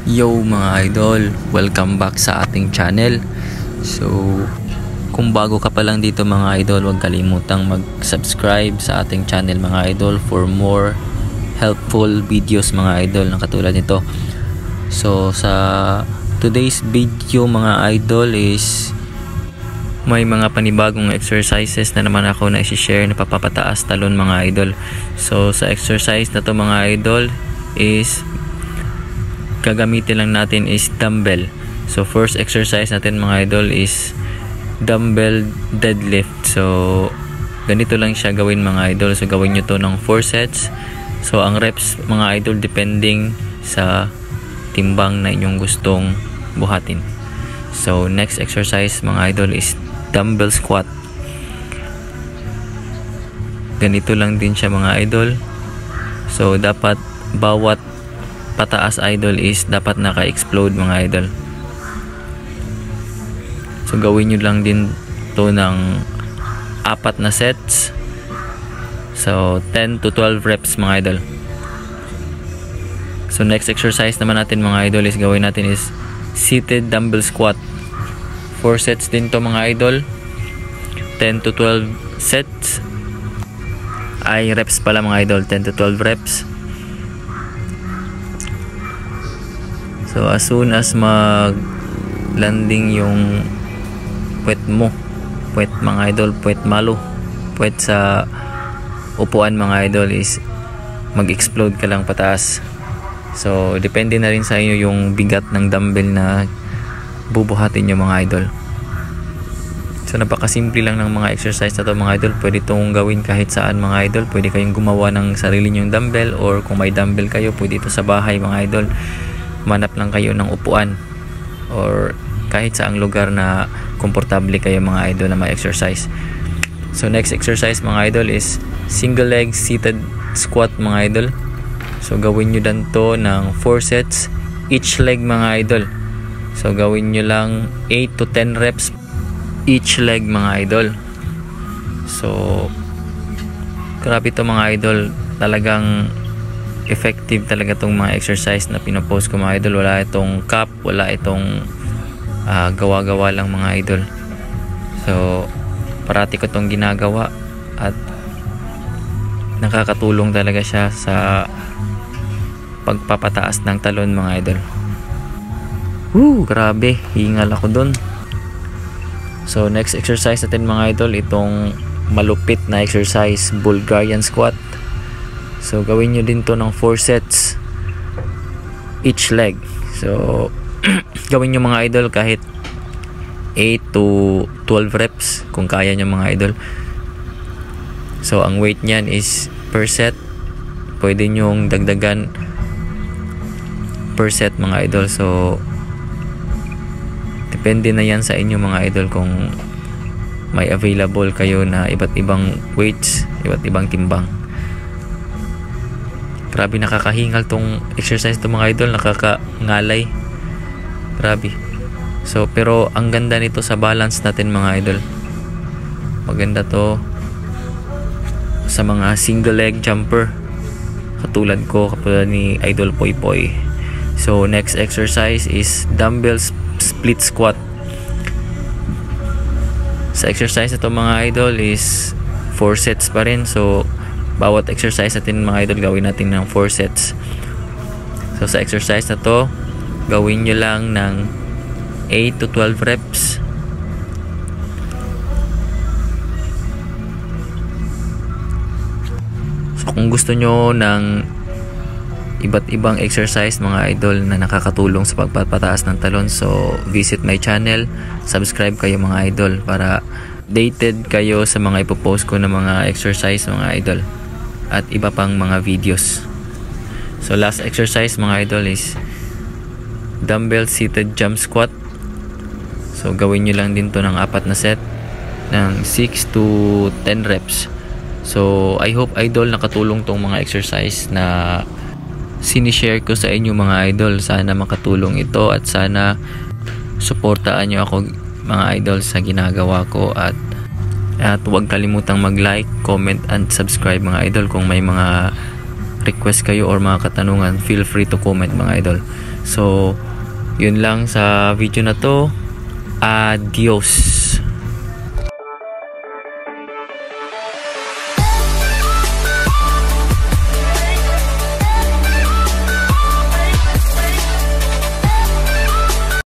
Yo mga idol, welcome back sa ating channel. So kung bago ka pa lang dito mga idol, huwag kalimutang mag-subscribe sa ating channel mga idol for more helpful videos mga idol na katulad nito. So sa today's video mga idol is may mga panibagong exercises na naman ako na i-share na papapataas talon mga idol. So sa exercise na to mga idol is gagamitin lang natin is dumbbell. So first exercise natin mga idol is dumbbell deadlift. So ganito lang siya gawin mga idol. So gawin nyo to ng 4 sets. So ang reps mga idol depending sa timbang na inyong gustong buhatin. So next exercise mga idol is dumbbell squat. Ganito lang din siya mga idol. So dapat bawat pataas idol is dapat naka-explode mga idol. So gawin nyo lang din to ng 4 na sets. So 10 to 12 reps mga idol. So next exercise naman natin mga idol is gawin natin is seated dumbbell squat. 4 sets din to mga idol. 10 to 12 sets. Ay reps pala mga idol, 10 to 12 reps. So as soon as mag landing yung puwet mo, puwet mga idol, puwet malo, puwet sa upuan mga idol is mag-explode ka lang pataas. So depende na rin sa inyo yung bigat ng dumbbell na bubuhatin nyo mga idol. So napakasimple lang ng mga exercise na to mga idol. Pwede itong gawin kahit saan mga idol. Pwede kayong gumawa ng sarili nyong dumbbell, or kung may dumbbell kayo pwede ito sa bahay mga idol. Manap lang kayo ng upuan or kahit saang lugar na komportable kayo mga idol na may exercise. So next exercise mga idol is single leg seated squat mga idol. So gawin nyo dan to ng 4 sets each leg mga idol. So gawin nyo lang 8 to 10 reps each leg mga idol. So grabe to mga idol, talagang effective talaga tong mga exercise na pinopost ko mga idol. Wala itong cap, wala itong gawa-gawa lang mga idol. So parati ko tong ginagawa at nakakatulong talaga siya sa pagpapataas ng talon mga idol. Grabe, hingal ako dun. So next exercise natin mga idol, itong malupit na exercise, Bulgarian squat. So gawin nyo din to ng 4 sets each leg. So gawin nyo mga idol kahit 8 to 12 reps kung kaya nyo mga idol. So ang weight nyan is per set, pwede nyong dagdagan per set mga idol. So depende na yan sa inyo mga idol kung may available kayo na iba't ibang weights, iba't ibang timbang. Grabe, nakakahingal tong exercise to mga idol, nakakangalay. Grabe. So pero ang ganda nito sa balance natin mga idol. Maganda to sa mga single leg jumper katulad ko, katulad ni Idol Poy Poy. So next exercise is dumbbell split squat. Sa exercise na to mga idol is 4 sets pa rin. So bawat exercise natin mga idol gawin natin ng 4 sets. So sa exercise na to gawin nyo lang ng 8 to 12 reps. So kung gusto nyo ng iba't ibang exercise mga idol na nakakatulong sa pagpapataas ng talon, so visit my channel, subscribe kayo mga idol para updated kayo sa mga ipopost ko na mga exercise mga idol at iba pang mga videos. So last exercise mga idol is dumbbell seated jump squat. So gawin nyo lang din to ng 4 na set ng 6 to 10 reps. So I hope idol nakatulong tong mga exercise na sinishare ko sa inyo mga idol. Sana makatulong ito at sana suportaan nyo ako mga idol sa ginagawa ko, at huwag kalimutang mag-like, comment and subscribe mga idol. Kung may mga request kayo or mga katanungan, feel free to comment mga idol. So, yun lang sa video na to. Adios.